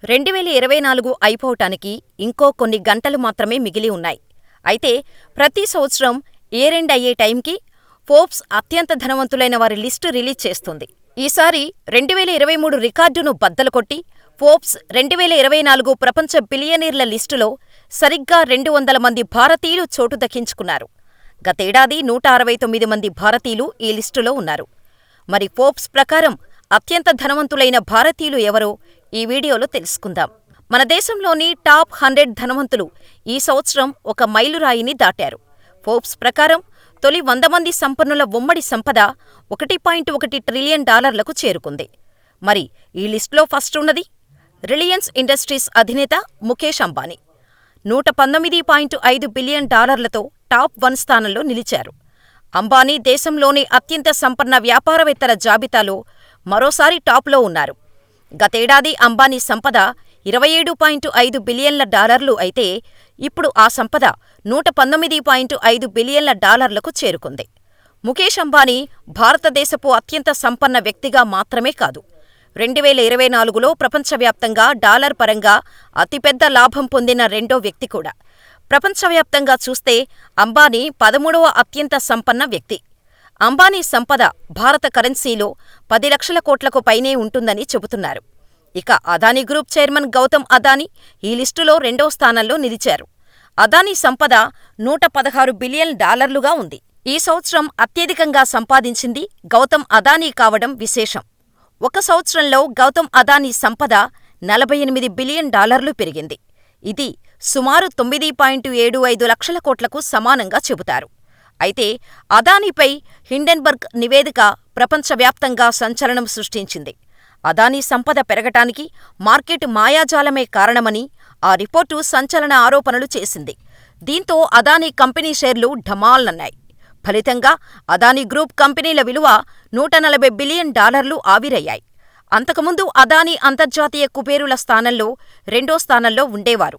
2024 అయిపోవటానికి ఇంకో కొన్ని గంటలు మాత్రమే మిగిలి ఉన్నాయి. అయితే ప్రతి సంవత్సరం ఇయర్-ఎండ్ అయ్యే టైంకి ఫోర్బ్స్ అత్యంత ధనవంతులైన వారి లిస్టు రిలీజ్ చేస్తుంది. ఈసారి 2023 రికార్డును బద్దలుకొట్టి ఫోర్బ్స్ 2024 ప్రపంచ బిలియనీర్ల లిస్టులో సరిగ్గా 200 మంది భారతీయులు చోటు దక్కించుకున్నారు. గతేడాది 169 మంది భారతీయులు ఈ లిస్టులో ఉన్నారు. మరి ఫోర్బ్స్ ప్రకారం అత్యంత ధనవంతులైన భారతీయులు ఎవరో ఈ వీడియోలో తెలుసుకుందాం. మన దేశంలోని టాప్ 100 ధనవంతులు ఈ సంవత్సరం ఒక మైలురాయిని దాటారు. ఫోర్బ్స్ ప్రకారం తొలి 100 మంది సంపన్నుల ఉమ్మడి సంపద $1.1 ట్రిలియన్ చేరుకుంది. మరి ఈ లిస్టులో ఫస్ట్ ఉన్నది రిలయన్స్ ఇండస్ట్రీస్ అధినేత ముఖేష్ అంబానీ. $119.5 బిలియన్ టాప్ 1 స్థానంలో నిలిచారు. అంబానీ దేశంలోని అత్యంత సంపన్న వ్యాపారవేత్తల జాబితాలో మరోసారి టాప్లో ఉన్నారు. గతేడాది అంబానీ సంపద $27.5 బిలియన్ల అయితే ఇప్పుడు ఆ సంపద $119.5 బిలియన్ల చేరుకుంది. ముఖేష్ అంబానీ భారతదేశపు అత్యంత సంపన్న వ్యక్తిగా మాత్రమే కాదు, 2024లో ప్రపంచవ్యాప్తంగా డాలర్ పరంగా అతిపెద్ద లాభం పొందిన రెండో వ్యక్తి కూడా. ప్రపంచవ్యాప్తంగా చూస్తే అంబానీ 13వ అత్యంత సంపన్న వ్యక్తి. అంబానీ సంపద భారత కరెన్సీలో 10 లక్షల కోట్లకు పైనే ఉంటుందని చెబుతున్నారు. ఇక అదానీ గ్రూప్ చైర్మన్ గౌతమ్ అదానీ ఈ లిస్టులో 2వ స్థానంలో నిలిచారు. అదానీ సంపద $116 బిలియన్ ఉంది. ఈ సంవత్సరం అత్యధికంగా సంపాదించింది గౌతమ్ అదానీ కావడం విశేషం. ఒక సంవత్సరంలో గౌతమ్ అదానీ సంపద $48 బిలియన్ పెరిగింది. ఇది సుమారు 9.75 లక్షల కోట్లకు సమానంగా చెబుతారు. అయితే అదానీపై హిండెన్బర్గ్ నివేదిక ప్రపంచవ్యాప్తంగా సంచలనం సృష్టించింది. అదానీ సంపద పెరగటానికి మార్కెట్ మాయాజాలమే కారణమని ఆ రిపోర్టు సంచలన ఆరోపణలు చేసింది. దీంతో అదానీ కంపెనీ షేర్లు ఢమాల్మన్నాయి. ఫలితంగా అదానీ గ్రూప్ కంపెనీల విలువ $140 బిలియన్ ఆవిరయ్యాయి. అంతకుముందు అదానీ అంతర్జాతీయ కుబేరుల స్థానంలో 2వ స్థానంలో ఉండేవారు.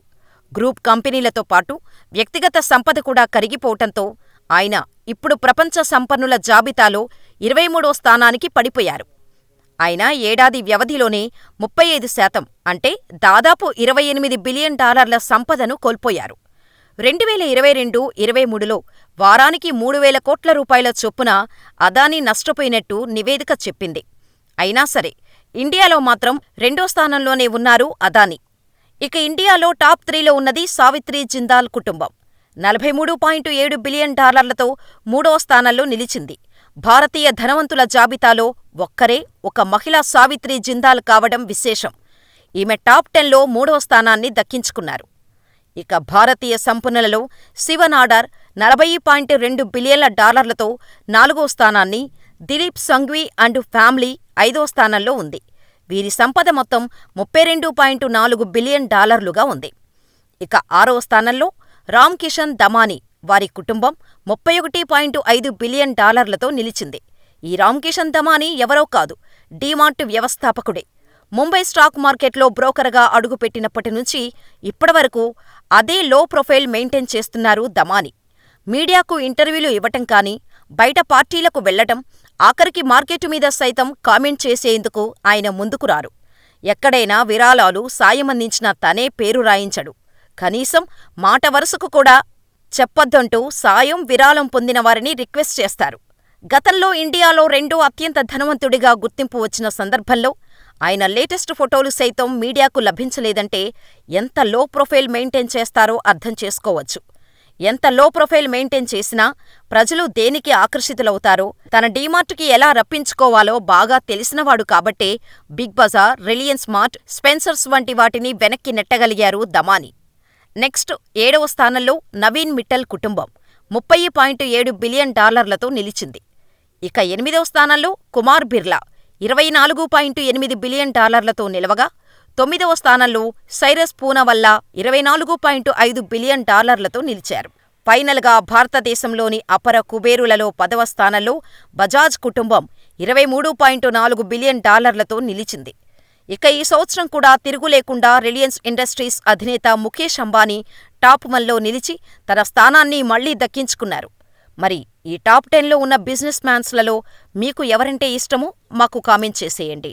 గ్రూప్ కంపెనీలతో పాటు వ్యక్తిగత సంపద కూడా కరిగిపోవటంతో ఆయన ఇప్పుడు ప్రపంచ సంపన్నుల జాబితాలో 23వ స్థానానికి పడిపోయారు. ఆయన ఏడాది వ్యవధిలోనే 35% అంటే దాదాపు $28 బిలియన్ సంపదను కోల్పోయారు. 2022-23లో వారానికి 3,000 కోట్ల రూపాయల చొప్పున అదానీ నష్టపోయినట్టు నివేదిక చెప్పింది. అయినా సరే ఇండియాలో మాత్రం 2వ స్థానంలోనే ఉన్నారు అదానీ. ఇక ఇండియాలో టాప్ 3లో ఉన్నది సావిత్రి జిందాల్ కుటుంబం. $43.7 బిలియన్ 3వ స్థానంలో నిలిచింది. భారతీయ ధనవంతుల జాబితాలో ఒక్కరే ఒక మహిళ సావిత్రి జిందాల్ కావడం విశేషం. ఈమె టాప్ 10లో 3వ స్థానాన్ని దక్కించుకున్నారు. ఇక భారతీయ సంపన్నులలో శివ నాడార్ $40.2 బిలియన్ల 4వ స్థానాన్ని, దిలీప్ సంఘ్వి అండ్ ఫ్యామిలీ 5వ స్థానంలో ఉంది. వీరి సంపద మొత్తం $32.4 బిలియన్ ఉంది. ఇక 6వ స్థానంలో రామ్ కిషన్ దమానీ, వారి కుటుంబం $31.5 బిలియన్ నిలిచింది. ఈ రామ్ కిషన్ దమానీ ఎవరో కాదు, డీమార్ట్ వ్యవస్థాపకుడే. ముంబై స్టాక్ మార్కెట్లో బ్రోకర్గా అడుగుపెట్టినప్పటి నుంచి ఇప్పటివరకు అదే లో ప్రొఫైల్ మెయింటైన్ చేస్తున్నారు దమానీ. మీడియాకు ఇంటర్వ్యూలు ఇవ్వటం కానీ, బయట పార్టీలకు వెళ్లటం, ఆఖరికి మార్కెట్ మీద సైతం కామెంట్ చేసేందుకు ఆయన ముందుకు రారు. ఎక్కడైనా విరాళాలు, సాయమందించిన తనే పేరు రాయించడు. కనీసం మాట వరుసకు కూడా చెప్పొద్దంటూ సాయం, విరాళం పొందిన వారిని రిక్వెస్ట్ చేస్తారు. గతంలో ఇండియాలో 2వ అత్యంత ధనవంతుడిగా గుర్తింపు వచ్చిన సందర్భంలో ఆయన లేటెస్ట్ ఫోటోలు సైతం మీడియాకు లభించలేదంటే ఎంత లో ప్రొఫైల్ మెయింటైన్ చేస్తారో అర్థం చేసుకోవచ్చు. ఎంత లో ప్రొఫైల్ మెయింటైన్ చేసినా ప్రజలు దేనికి ఆకర్షితులవుతారో, తన డీమార్టుకి ఎలా రప్పించుకోవాలో బాగా తెలిసినవాడు కాబట్టే Big Bazaar, Reliance Mart, Spencer's వంటి వాటిని వెనక్కి నెట్టగలిగారు దమానీ. నెక్స్ట్ 7వ స్థానంలో నవీన్ మిట్టల్ కుటుంబం $30.7 బిలియన్ నిలిచింది. ఇక 8వ స్థానంలో కుమార్ బిర్లా $24.8 బిలియన్ నిలవగా, 9వ స్థానంలో సైరస్ పూనవల్లా $24.5 బిలియన్ నిలిచారు. ఫైనల్గా భారతదేశంలోని అపర కుబేరులలో 10వ స్థానంలో బజాజ్ కుటుంబం $23.4 బిలియన్ నిలిచింది. ఇక ఈ సంవత్సరం కూడా తిరుగులేకుండా రిలయన్స్ ఇండస్ట్రీస్ అధినేత ముఖేష్ అంబానీ టాప్ 1లో నిలిచి తన స్థానాన్ని మళ్లీ దక్కించుకున్నారు. మరి ఈ టాప్ 10లో ఉన్న బిజినెస్ మ్యాన్స్లలో మీకు ఎవరంటే ఇష్టమో మాకు కామెంట్ చేసేయండి.